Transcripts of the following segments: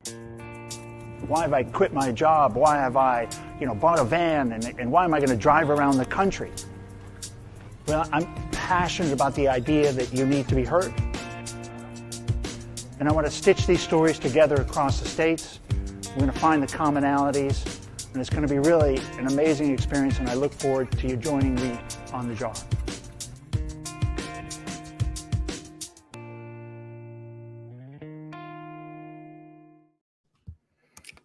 Why have I quit my job? Why have I, bought a van? And why am I going to drive around the country? Well, I'm passionate about the idea that you need to be heard. And I want to stitch these stories together across the states. We're going to find the commonalities. And it's going to be really an amazing experience. And I look forward to you joining me on the jar.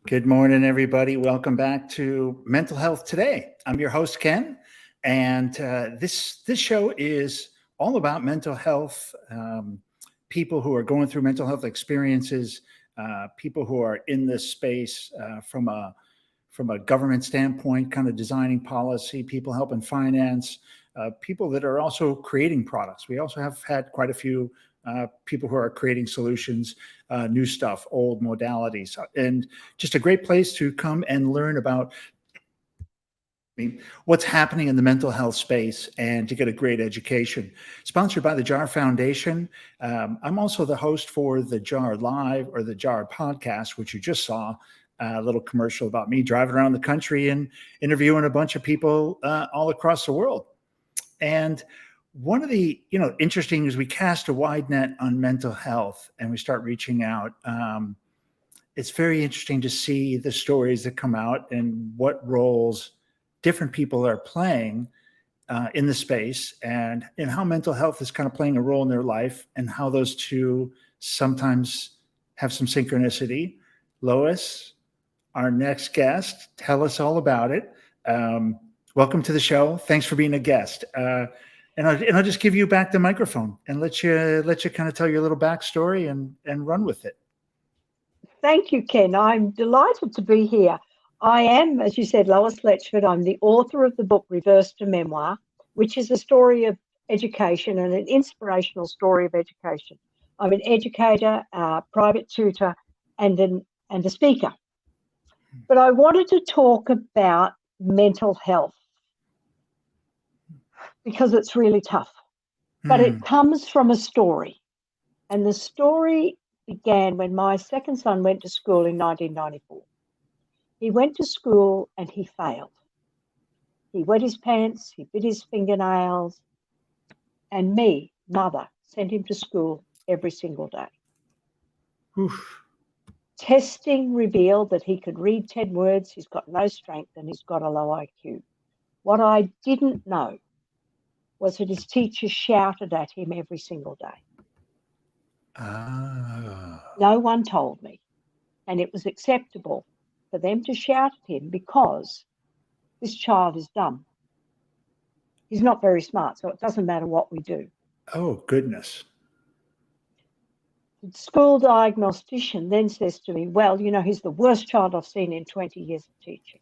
Good morning, everybody. Welcome back to Mental Health Today. I'm your host, Ken, and this show is all about mental health, people who are going through mental health experiences, people who are in this space from a government standpoint, kind of designing policy, people helping finance, people that are also creating products. We also have had quite a few people who are creating solutions, new stuff, old modalities, and just a great place to come and learn about what's happening in the mental health space and to get a great education. Sponsored by the JAR Foundation. I'm also the host for the JAR Live or the JAR podcast, which you just saw a little commercial about me driving around the country and interviewing a bunch of people all across the world. And one of the, interesting is we cast a wide net on mental health and we start reaching out. It's very interesting to see the stories that come out and what roles different people are playing in the space and how mental health is kind of playing a role in their life and how those two sometimes have some synchronicity. Lois, our next guest, tell us all about it. Welcome to the show. Thanks for being a guest. And I'll just give you back the microphone and let you kind of tell your little backstory and run with it. Thank you, Ken. I'm delighted to be here. I am, as you said, Lois Letchford. I'm the author of the book Reverse to Memoir, which is a story of education and an inspirational story of education. I'm an educator, a private tutor, and a speaker. But I wanted to talk about mental health because it's really tough. But it comes from a story. And the story began when my second son went to school in 1994. He went to school and he failed. He wet his pants, he bit his fingernails, and me, mother, sent him to school every single day. Oof. Testing revealed that he could read 10 words, he's got no strength, and he's got a low IQ. What I didn't know was that his teacher shouted at him every single day. No one told me. And it was acceptable for them to shout at him because this child is dumb. He's not very smart, so it doesn't matter what we do. Oh, goodness. The school diagnostician then says to me, well, he's the worst child I've seen in 20 years of teaching.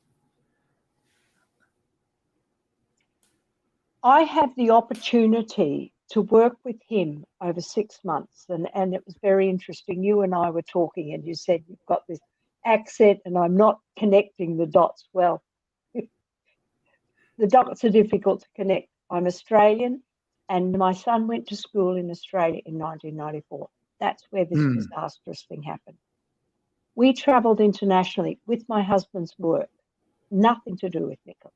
I had the opportunity to work with him over 6 months, and it was very interesting. You and I were talking, and you said you've got this accent, and I'm not connecting the dots. Well, the dots are difficult to connect. I'm Australian, and my son went to school in Australia in 1994. That's where this disastrous thing happened. We travelled internationally with my husband's work, nothing to do with Nicholas.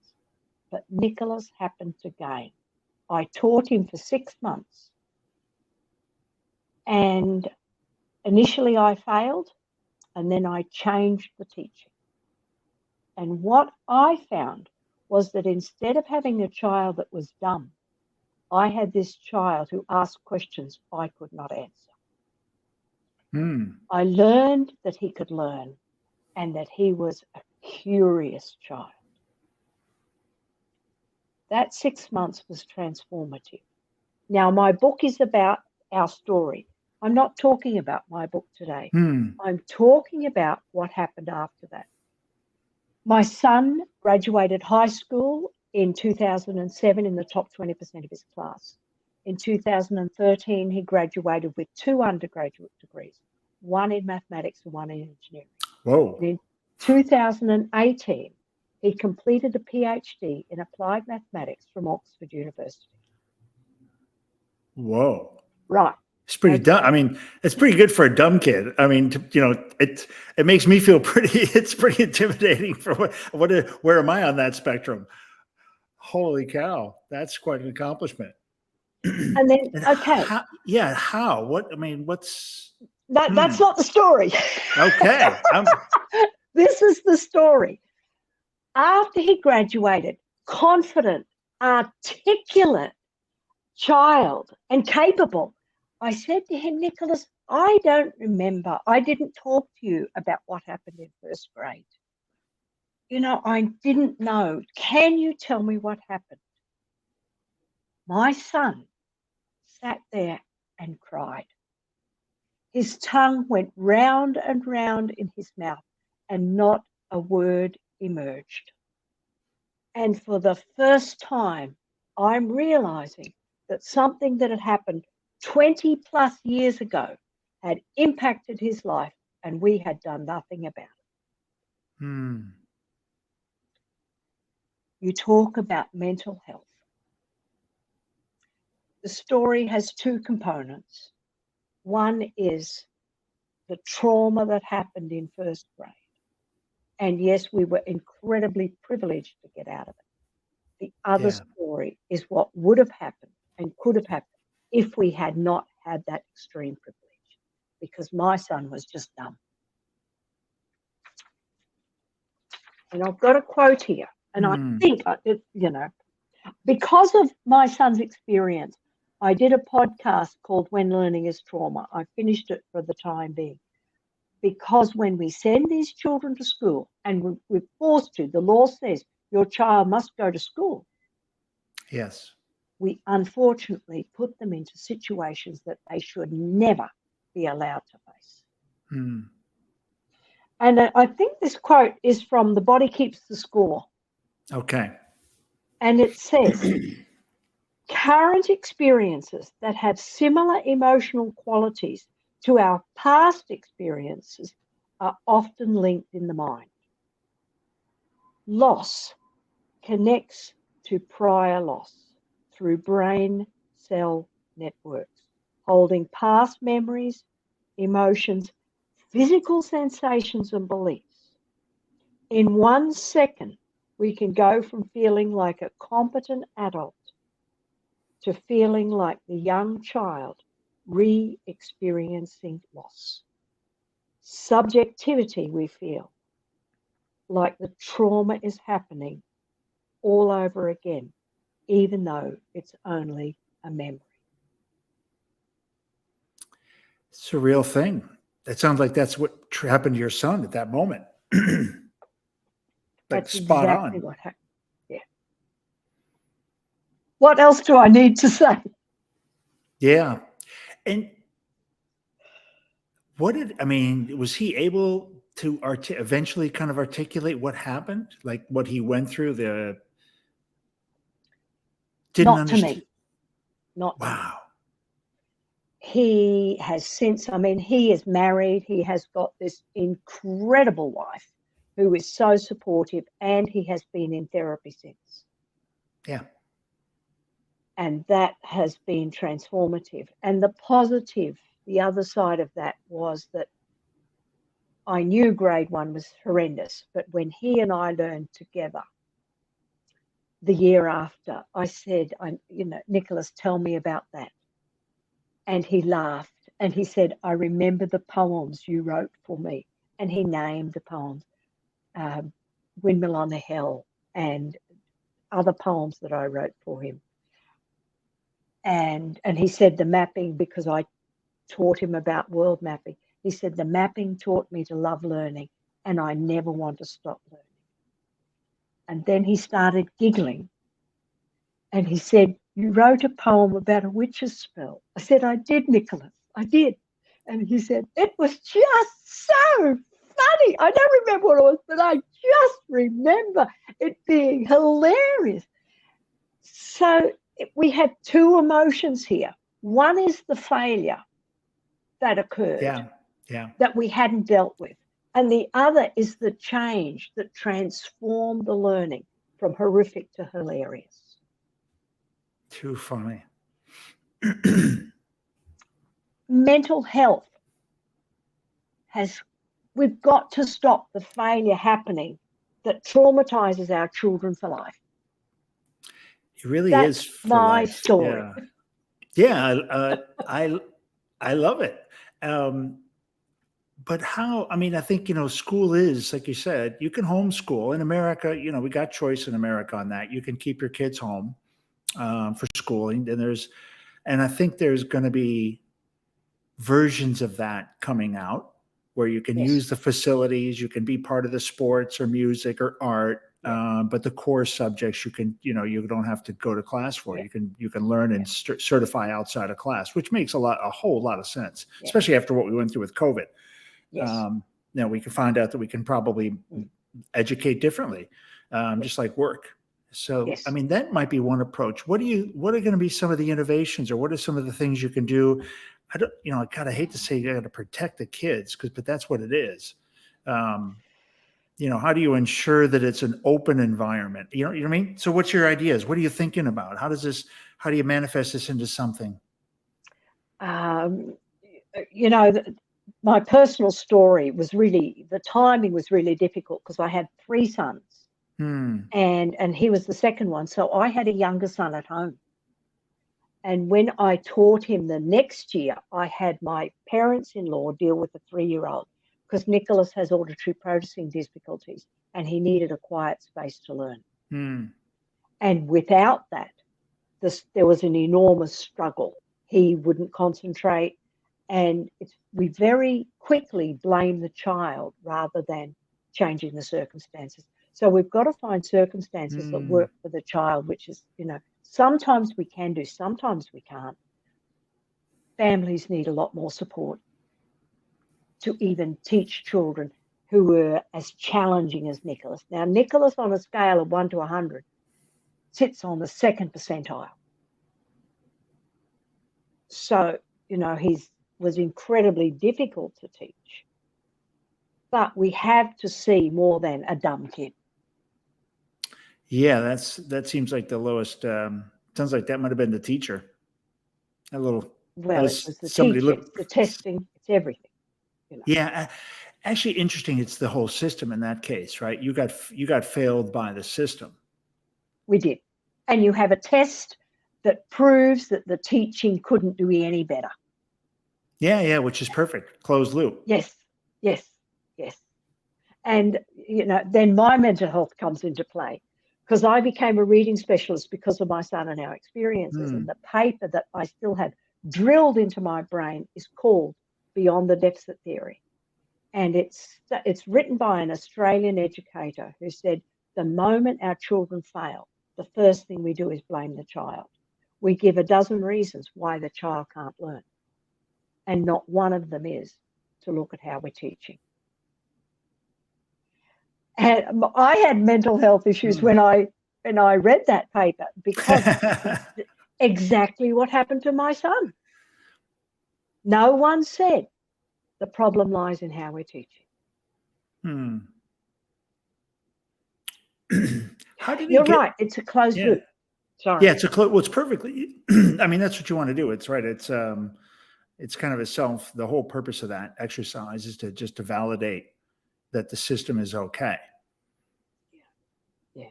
But Nicholas happened to gain. I taught him for 6 months. And initially I failed, and then I changed the teaching. And what I found was that instead of having a child that was dumb, I had this child who asked questions I could not answer. I learned that he could learn and that he was a curious child. That 6 months was transformative. Now, my book is about our story. I'm not talking about my book today. I'm talking about what happened after that. My son graduated high school in 2007 in the top 20% of his class. In 2013, he graduated with 2 undergraduate degrees, one in mathematics and one in engineering. Whoa. And in 2018, he completed a PhD in applied mathematics from Oxford University. Whoa. Right. It's pretty dumb. I mean, it's pretty good for a dumb kid. I mean, it makes me feel it's pretty intimidating for where am I on that spectrum? Holy cow. That's quite an accomplishment. And then, okay. How? What? I mean, what's... That's not the story. Okay. This is the story. After he graduated, confident, articulate child and capable, I said to him, Nicholas, I don't remember. I didn't talk to you about what happened in first grade. I didn't know. Can you tell me what happened? My son sat there and cried. His tongue went round and round in his mouth and not a word emerged. And for the first time, I'm realizing that something that had happened 20 plus years ago had impacted his life and we had done nothing about it. You talk about mental health. The story has two components. One is the trauma that happened in first grade. And yes, we were incredibly privileged to get out of it. The other story is what would have happened and could have happened if we had not had that extreme privilege, because my son was just dumb. And I've got a quote here, and I think, because of my son's experience, I did a podcast called When Learning is Trauma. I finished it for the time being. Because when we send these children to school, and we're forced to, the law says your child must go to school. Yes. We unfortunately put them into situations that they should never be allowed to face. And I think this quote is from The Body Keeps the Score. Okay. And it says, current experiences that have similar emotional qualities to our past experiences are often linked in the mind. Loss connects to prior loss through brain cell networks, holding past memories, emotions, physical sensations, and beliefs. In 1 second, we can go from feeling like a competent adult to feeling like the young child re-experiencing loss. Subjectivity, we feel like the trauma is happening all over again, even though it's only a memory. It's a real thing. It sounds like that's what happened to your son at that moment. That's spot exactly on. what happened. Yeah. What else do I need to say? Yeah. And was he able to eventually kind of articulate what happened? Like what he went through? Not to me. Not wow. to me. He has since, he is married. He has got this incredible wife who is so supportive, and he has been in therapy since. Yeah. And that has been transformative. And the positive, the other side of that was that I knew grade 1 was horrendous, but when he and I learned together the year after, I said, Nicholas, tell me about that. And he laughed and he said, I remember the poems you wrote for me. And he named the poems, Windmill on the Hill and other poems that I wrote for him. And he said the mapping, because I taught him about world mapping. He said the mapping taught me to love learning, and I never want to stop learning. And then he started giggling. And he said, you wrote a poem about a witch's spell. I said, I did, Nicholas, I did. And he said, it was just so funny. I don't remember what it was, but I just remember it being hilarious. So we have two emotions here. One is the failure that occurred, that we hadn't dealt with. And the other is the change that transformed the learning from horrific to hilarious. Too funny. mental health we've got to stop the failure happening that traumatizes our children for life. It really That's is for my life. story. Yeah. I love it. But how, I mean, I think, school is, like you said, you can homeschool in America. We got choice in America on that. You can keep your kids home for schooling. And I think there's going to be versions of that coming out where you can Yes. use the facilities, you can be part of the sports or music or art. Yeah. But the core subjects you can, you don't have to go to class for. Yeah. You can learn and Yeah. certify outside of class, which makes a whole lot of sense, Yeah. especially after what we went through with COVID. Yes. Now we can find out that we can probably educate differently, just like work. So, Yes. I mean, that might be one approach. What are going to be some of the innovations, or what are some of the things you can do? I hate to say you got to protect the kids, but that's what it is. How do you ensure that it's an open environment? You know what I mean? So what's your ideas? What are you thinking about? How do you manifest this into something? My personal story was the timing was really difficult because I had 3 sons and he was the second one. So I had a younger son at home. And when I taught him the next year, I had my parents-in-law deal with the 3-year-old because Nicholas has auditory processing difficulties and he needed a quiet space to learn. And without that, there was an enormous struggle. He wouldn't concentrate. And we very quickly blame the child rather than changing the circumstances. So we've got to find circumstances that work for the child, which is, sometimes we can do, sometimes we can't. Families need a lot more support to even teach children who were as challenging as Nicholas. Now, Nicholas, on a scale of 1 to 100, sits on the 2nd percentile. So, he was incredibly difficult to teach. But we have to see more than a dumb kid. Yeah, that seems like the lowest. Sounds like that might have been the teacher. A little. Well, it was the teacher, it's the testing, it's everything. Yeah, actually, interesting. It's the whole system in that case, right? You got failed by the system. We did, and you have a test that proves that the teaching couldn't do any better. Yeah, which is perfect. Closed loop. Yes. And, then my mental health comes into play because I became a reading specialist because of my son and our experiences. And the paper that I still have drilled into my brain is called Beyond the Deficit Theory. And it's written by an Australian educator who said, the moment our children fail, the first thing we do is blame the child. We give a dozen reasons why the child can't learn. And not one of them is to look at how we're teaching. And I had mental health issues when I read that paper because it's exactly what happened to my son. No one said the problem lies in how we're teaching. How did You're right. It's a closed loop. Sorry. Yeah, it's perfectly. I mean, that's what you want to do. It's right. It's kind of the whole purpose of that exercise is to validate that the system is okay. Yeah.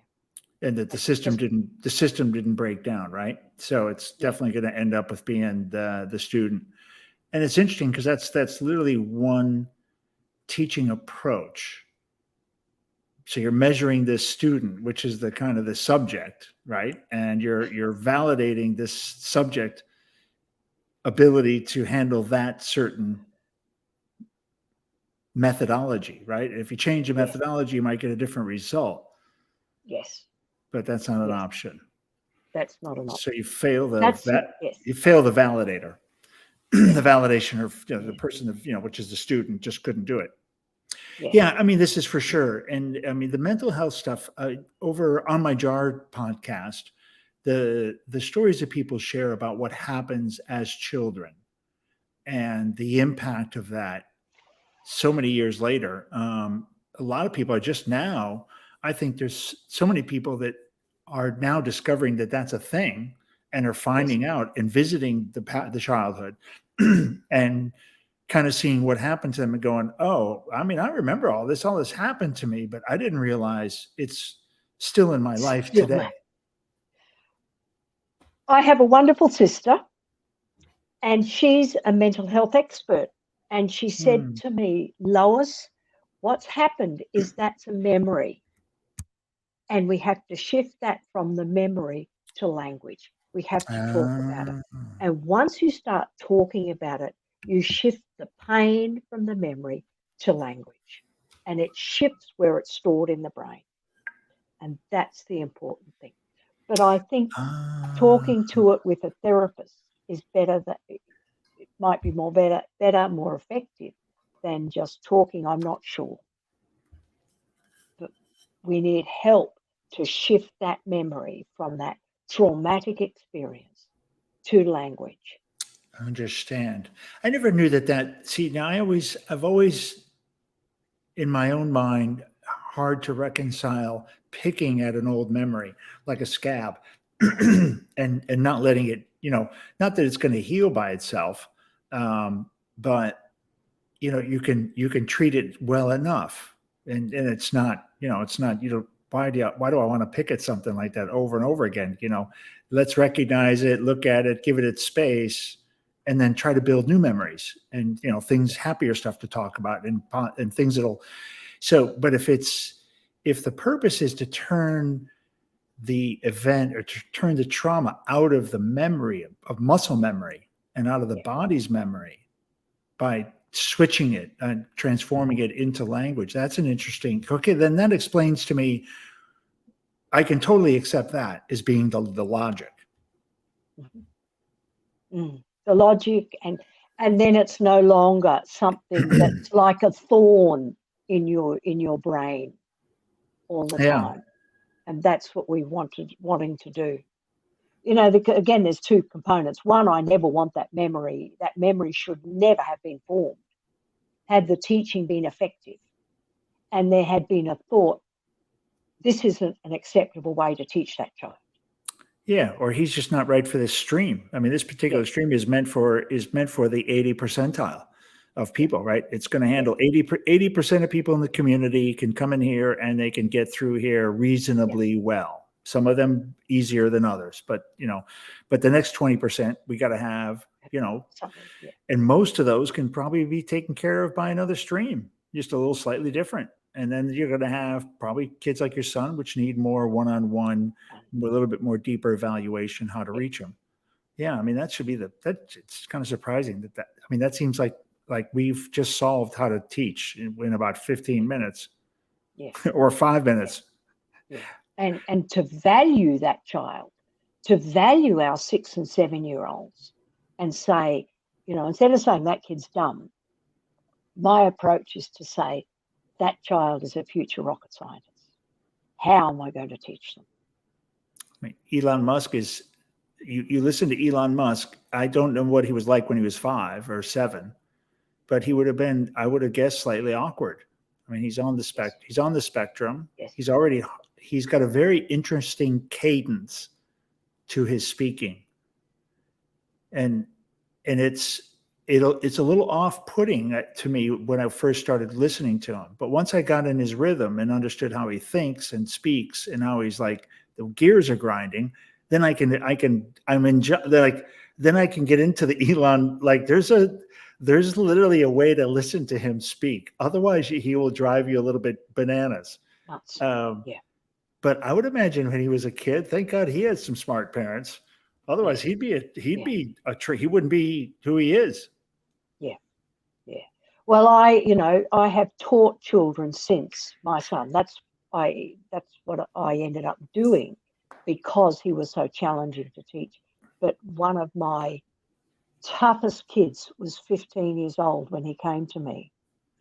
And that the system didn't break down, right? So it's definitely going to end up with being the student. And it's interesting because that's literally one teaching approach. So you're measuring this student, which is the kind of the subject, right? And you're validating this subject ability to handle that certain methodology, right? If you change the methodology, you might get a different result. Yes. But that's not an option. That's not an option. So you fail the validator. The validation of the person which is the student just couldn't do it. Yeah, I mean, this is for sure. And I mean, the mental health stuff over on my JAR podcast, the stories that people share about what happens as children and the impact of that so many years later. A lot of people are just now, I think there's so many people that are now discovering that that's a thing and are finding out and visiting the childhood and kind of seeing what happened to them and going, oh, I mean, I remember all this happened to me, but I didn't realize it's still in my life today. I have a wonderful sister, and she's a mental health expert. And she said to me, Lois, what's happened is that's a memory. And we have to shift that from the memory to language. We have to talk about it. And once you start talking about it, you shift the pain from the memory to language. And it shifts where it's stored in the brain. And that's the important thing. But I think talking to it with a therapist is better. That it might be more effective than just talking. I'm not sure. But we need help to shift that memory from that traumatic experience to language. I understand. I never knew that. See, now I've always, in my own mind, hard to reconcile picking at an old memory like a scab and not letting it, not that it's going to heal by itself, but you can treat it well enough, and it's not, why do I want to pick at something like that over and over again? Let's recognize it, look at it, give it its space, and then try to build new memories and happier stuff to talk about and things that'll. So, but if the purpose is to turn the event or to turn the trauma out of the memory of muscle memory and out of the body's memory by switching it and transforming it into language, that's an interesting. Okay, then that explains to me. I can totally accept that as being the logic. The logic, and then it's no longer something that's like a thorn in your brain all the time. And that's what we wanting to do. Again, there's two components. One, I never want that memory. That memory should never have been formed had the teaching been effective and there had been a thought, this isn't an acceptable way to teach that child. Yeah, or he's just not right for this stream. I mean, this particular stream is meant for the 80 percentile of people, right? It's going to handle 80% of people in the community can come in here and they can get through here reasonably well. Some of them easier than others, but the next 20% we got to have, and most of those can probably be taken care of by another stream, just a little slightly different. And then you're going to have probably kids like your son, which need more one-on-one, a little bit more deeper evaluation, how to reach them. Yeah. I mean, that should be it's kind of surprising that seems like we've just solved how to teach in about 15 minutes or 5 minutes. Yeah. And to value that child, to value our 6 and 7-year-olds and say, instead of saying that kid's dumb, my approach is to say, that child is a future rocket scientist. How am I going to teach them? I mean, Elon Musk is, you listen to Elon Musk, I don't know what he was like when he was 5 or 7, but he would have been, I would have guessed, slightly awkward. I mean, he's on the spectrum. Yes. He's got a very interesting cadence to his speaking. And it's a little off-putting to me when I first started listening to him. But once I got in his rhythm and understood how he thinks and speaks and how he's like, the gears are grinding, then I can get into the Elon, like there's literally a way to listen to him speak. Otherwise he will drive you a little bit bananas. But I would imagine when he was a kid, thank God he had some smart parents. Otherwise he wouldn't be who he is. Yeah. Well, I have taught children since my son. That's what I ended up doing because he was so challenging to teach. But one of my toughest kids was 15 years old when he came to me,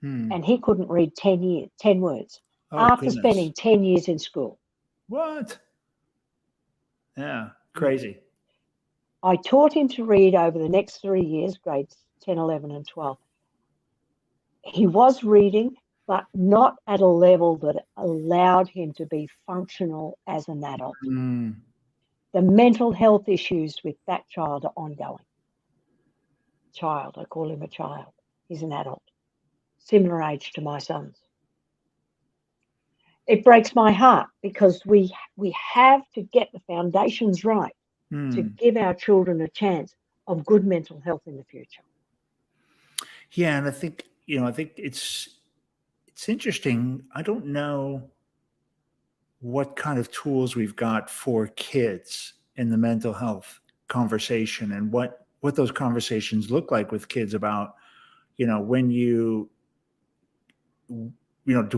and he couldn't read 10 words after spending 10 years in school. What? Yeah, crazy. I taught him to read over the next 3 years, grades 10, 11, and 12. He was reading, but not at a level that allowed him to be functional as an adult. the mental health issues with that child are ongoing. Child, I call him a child. He's an adult, similar age to my sons. It breaks my heart because we have to get the foundations right to give our children a chance of good mental health in the future. Yeah, and I think it's interesting. I don't know what kind of tools we've got for kids in the mental health conversation, and what those conversations look like with kids about, when do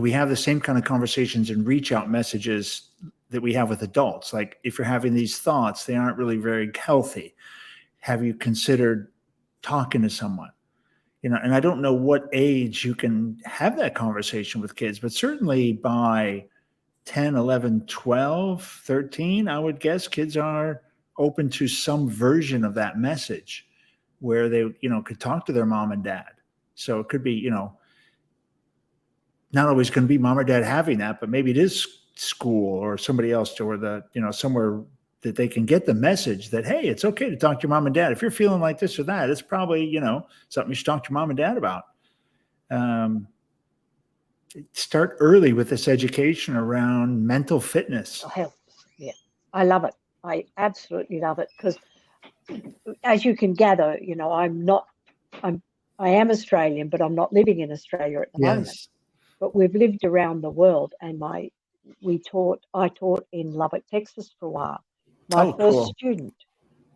we have the same kind of conversations and reach out messages that we have with adults? Like, if you're having these thoughts, they aren't really very healthy. Have you considered talking to someone? And I don't know what age you can have that conversation with kids, but certainly by 10, 11, 12, 13, I would guess kids are open to some version of that message where they, could talk to their mom and dad. So it could be, not always going to be mom or dad having that, but maybe it is school or somebody else, or somewhere that they can get the message that, hey, it's okay to talk to your mom and dad. If you're feeling like this or that, it's probably, something you should talk to your mom and dad about. Start early with this education around mental fitness. Health. Yeah, I love it. I absolutely love it, because as you can gather, I am Australian, but I'm not living in Australia at the moment. But we've lived around the world, and I taught in Lubbock, Texas for a while. My first student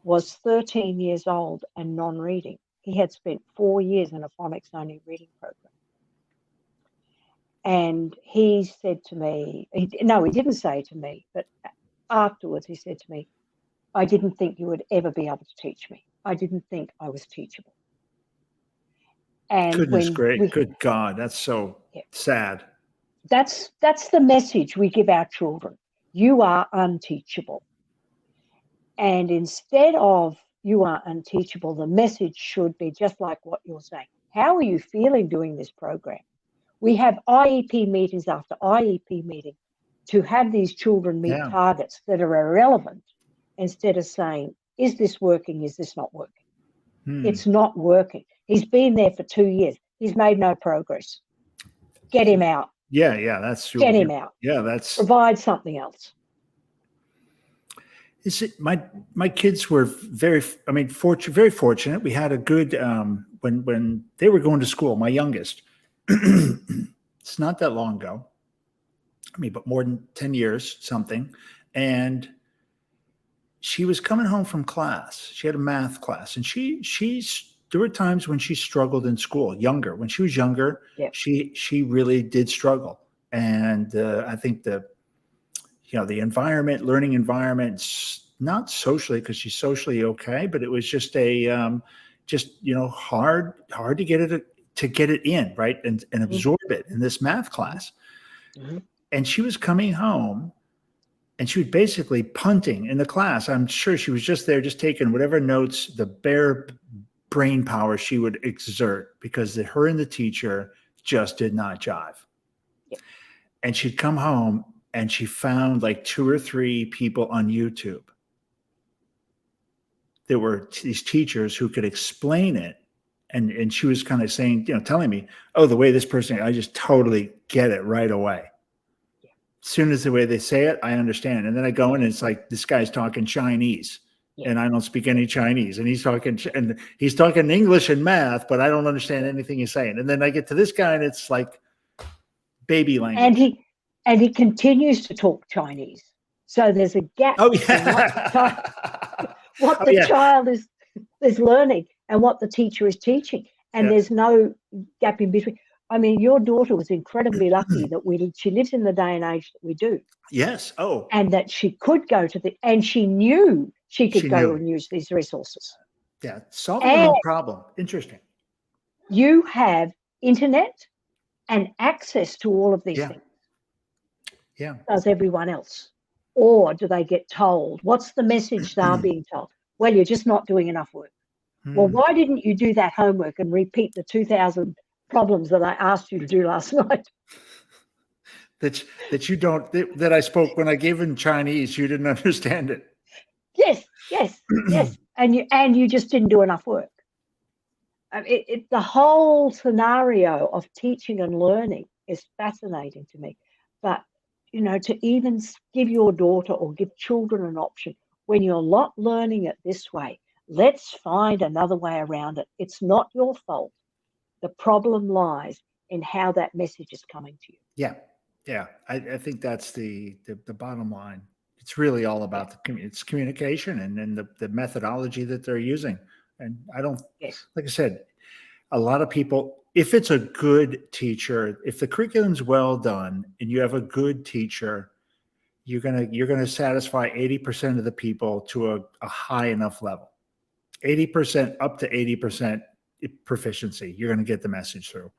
was 13 years old and non-reading. He had spent 4 years in a phonics-only reading program. And he said to me, he didn't say to me, but afterwards he said to me, I didn't think you would ever be able to teach me. I didn't think I was teachable. And goodness good God, that's so sad. That's the message we give our children. You are unteachable. And instead of you are unteachable, the message should be just like what you're saying. How are you feeling doing this program? We have IEP meetings after IEP meeting to have these children meet targets that are irrelevant, instead of saying, is this working? Is this not working? It's not working. He's been there for 2 years. He's made no progress. Get him out. Yeah, that's true. Get him out. Yeah, that's provide something else. Is it my kids were very fortunate. We had a good when they were going to school. My youngest, it's not that long ago. But more than 10 years, something. And she was coming home from class. She had a math class, and there were times when she struggled in school. When she was younger, she really did struggle. And I think the learning environment, not socially, because she's socially okay, but it was just hard to get it in, right, and absorb it in this math class. Mm-hmm. And she was coming home, and she was basically punting in the class. I'm sure she was just there, just taking whatever notes, the bare brain power she would exert, because her and the teacher just did not jive. Yeah. And she'd come home, and she found like 2 or 3 people on YouTube. There were these teachers who could explain it. And she was kind of saying, telling me, oh, the way this person, I just totally get it right away. Yeah. As soon as the way they say it, I understand. And then I go in, and it's like, this guy's talking Chinese. Yeah. And I don't speak any Chinese. And he's talking English and math, but I don't understand anything he's saying. And then I get to this guy, and it's like baby language. And he continues to talk Chinese. So there's a gap between what the child is learning and what the teacher is teaching. And there's no gap in between. I mean, your daughter was incredibly lucky that she lives in the day and age that we do. Yes. Oh. And that she could go and she knew she could go and use these resources. Yeah. Solving her own problem. Interesting. You have internet and access to all of these things. Yeah. Does everyone else? Or do they get told? What's the message they're being told? Well, you're just not doing enough work. Well, why didn't you do that homework and repeat the 2,000 problems that I asked you to do last night? That I spoke when I gave in Chinese, you didn't understand it. Yes, yes, yes. And you just didn't do enough work. The whole scenario of teaching and learning is fascinating to me. But, to even give your daughter or give children an option when you're not learning it this way, let's find another way around it. It's not your fault. The problem lies in how that message is coming to you. Yeah. Yeah. I think that's the bottom line. It's really all about it's communication and then the methodology that they're using. And Yes. like I said, a lot of people, if it's a good teacher, if the curriculum's well done and you have a good teacher, you're gonna satisfy 80% of the people to a high enough level. 80% up to 80% proficiency. You're gonna get the message through.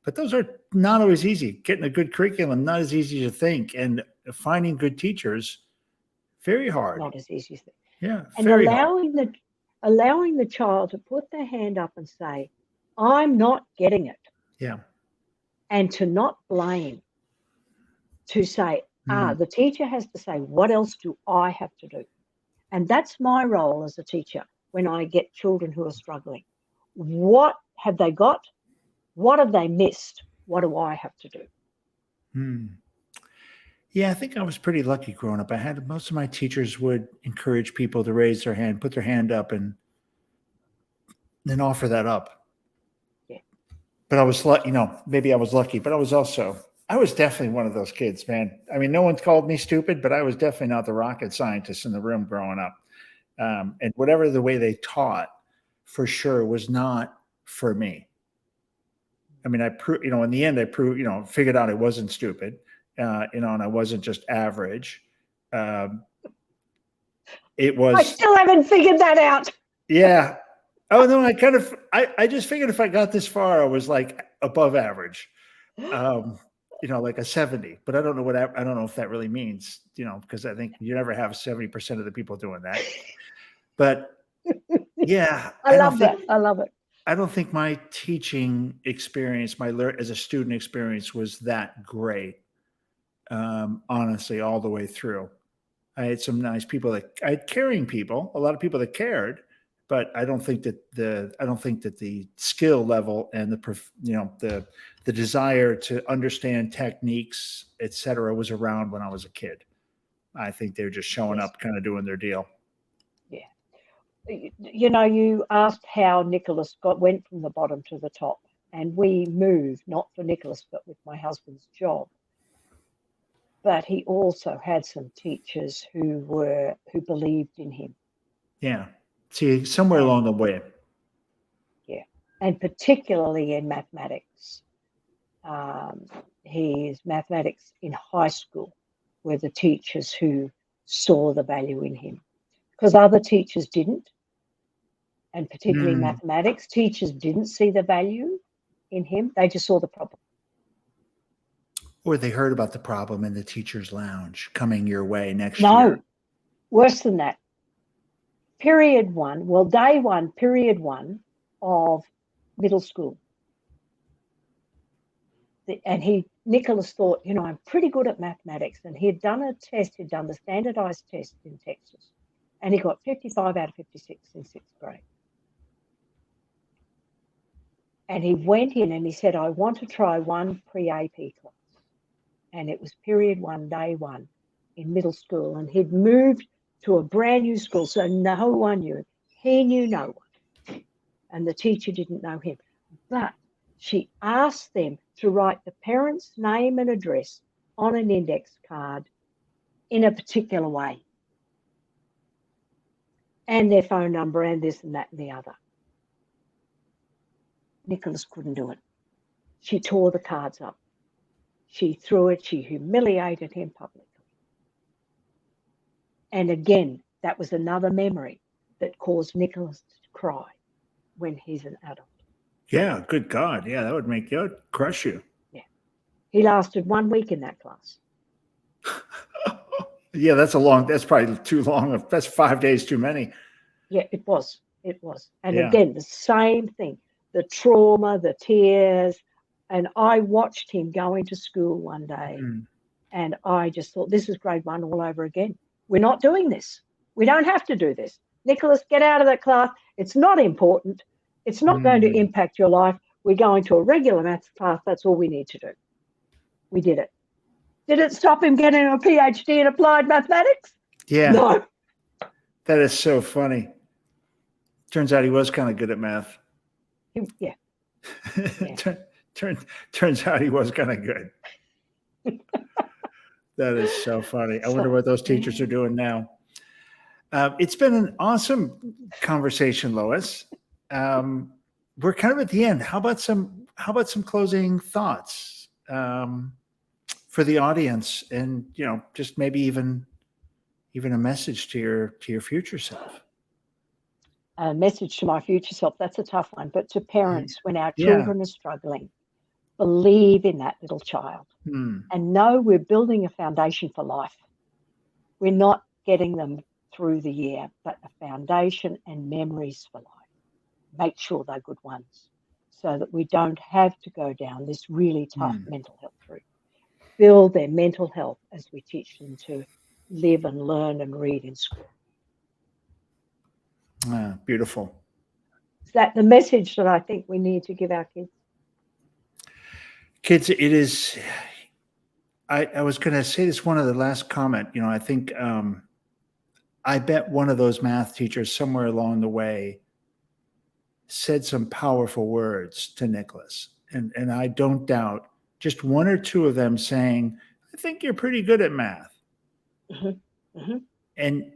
But those are not always easy. Getting a good curriculum, not as easy as you think. And finding good teachers, very hard. Not as easy as that. Yeah, And very hard. allowing the child to put their hand up and say, I'm not getting it. Yeah. And to not blame, to say, the teacher has to say, what else do I have to do? And that's my role as a teacher when I get children who are struggling. What have they got? What have they missed? What do I have to do? Yeah, I think I was pretty lucky growing up. I had most of my teachers would encourage people to raise their hand, put their hand up, and then offer that up. Yeah. But I was lucky, maybe I was lucky, but I was definitely one of those kids, man. I mean, no one's called me stupid, but I was definitely not the rocket scientist in the room growing up. And whatever the way they taught, for sure, was not for me. I mean, in the end, I figured out I wasn't stupid, and I wasn't just average. It was. I still haven't figured that out. Yeah. Oh no, I just figured if I got this far, I was like above average. Like a 70, but I don't know if that really means, because I think you never have 70% of the people doing that. But yeah, I love that. I love it. I don't think my teaching experience, as a student experience, was that great. Honestly, all the way through. I had some nice people I had caring people, a lot of people that cared, but I don't think that the skill level and the desire to understand techniques, et cetera, was around when I was a kid. I think they were just showing up, kind of doing their deal. Yeah. You asked how Nicholas went from the bottom to the top, and we moved, not for Nicholas, but with my husband's job. But he also had some teachers who believed in him. Yeah. See, somewhere along the way. Yeah. And particularly in mathematics. His mathematics in high school were the teachers who saw the value in him. Because other teachers didn't. And particularly mathematics, teachers didn't see the value in him. They just saw the problem. Or they heard about the problem in the teacher's lounge coming your way next year. No, worse than that. Day one, period one of middle school. And Nicholas thought, I'm pretty good at mathematics. And he'd done a test, he'd done the standardized test in Texas. And he got 55 out of 56 in 6th grade. And he went in and he said, I want to try one pre-AP class. And it was period one, day one in middle school. And he'd moved to a brand new school, so no one knew him. He knew no one. And the teacher didn't know him. But she asked them to write the parent's name and address on an index card in a particular way. And their phone number and this and that and the other. Nicholas couldn't do it. She tore the cards up. She threw it. She humiliated him publicly. And again, that was another memory that caused Nicholas to cry when he's an adult. Yeah, good God. Yeah, that would crush you. Yeah. He lasted 1 week in that class. Yeah, that's probably too long. That's 5 days too many. Yeah, it was. And again, the same thing, the trauma, the tears. And I watched him going to school one day and I just thought, this is grade one all over again. We're not doing this. We don't have to do this. Nicholas, get out of that class. It's not important. It's not going to impact your life. We're going to a regular maths class. That's all we need to do. We did it. Did it stop him getting a PhD in applied mathematics? Yeah. No. That is so funny. Turns out he was kind of good at math. Yeah. Turns out he was kind of good. That is so funny. I wonder what those teachers are doing now. It's been an awesome conversation, Lois. We're kind of at the end. How about some closing thoughts for the audience, and just maybe even a message to your future self? A message to my future self, that's a tough one. But to parents, when our children are struggling, believe in that little child and know we're building a foundation for life. We're not getting them through the year, but a foundation and memories for life. Make sure they're good ones so that we don't have to go down this really tough mental health route. Build their mental health as we teach them to live and learn and read in school. Beautiful. Is that the message that I think we need to give our kids? Kids, it is. I was going to say this one of the last comment. I think I bet one of those math teachers somewhere along the way said some powerful words to Nicholas, and I don't doubt just one or two of them saying, "I think you're pretty good at math." And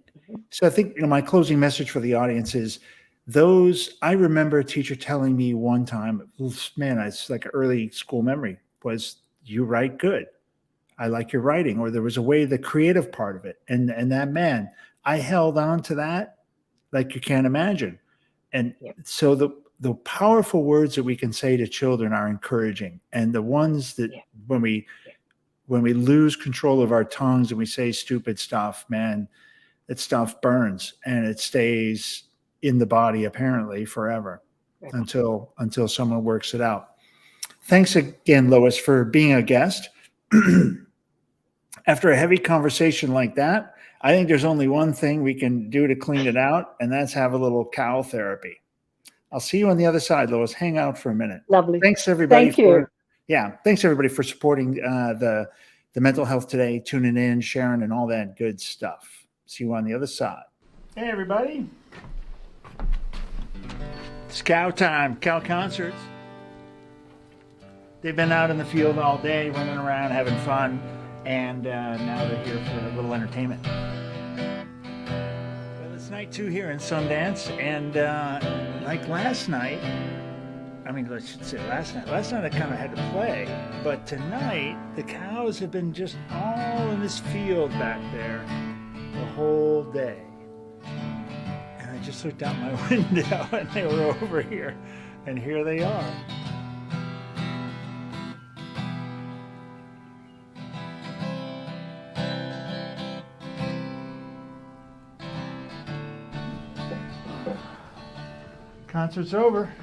so I think my closing message for the audience is I remember a teacher telling me one time, man, it's like an early school memory, was, "You write good. I like your writing." Or there was a way, the creative part of it. And that, man, I held on to that like you can't imagine. And so the powerful words that we can say to children are encouraging. And the ones that when we lose control of our tongues and we say stupid stuff, man, that stuff burns and it stays in the body apparently forever until someone works it out. Thanks again, Lois, for being a guest. After a heavy conversation like that, I think there's only one thing we can do to clean it out, and that's have a little cow therapy. I'll see you on the other side, Lois. Hang out for a minute. Lovely. Thanks everybody. Thank you. Thanks everybody for supporting the Mental Health Today, tuning in, sharing, and all that good stuff. See you on the other side. Hey everybody. It's cow time, cow concerts. They've been out in the field all day, running around, having fun, and now they're here for a little entertainment. Well, it's night 2 here in Sundance, and like last night, I kind of had to play, but tonight the cows have been just all in this field back there the whole day. And I just looked out my window and they were over here, and here they are. Concert's over.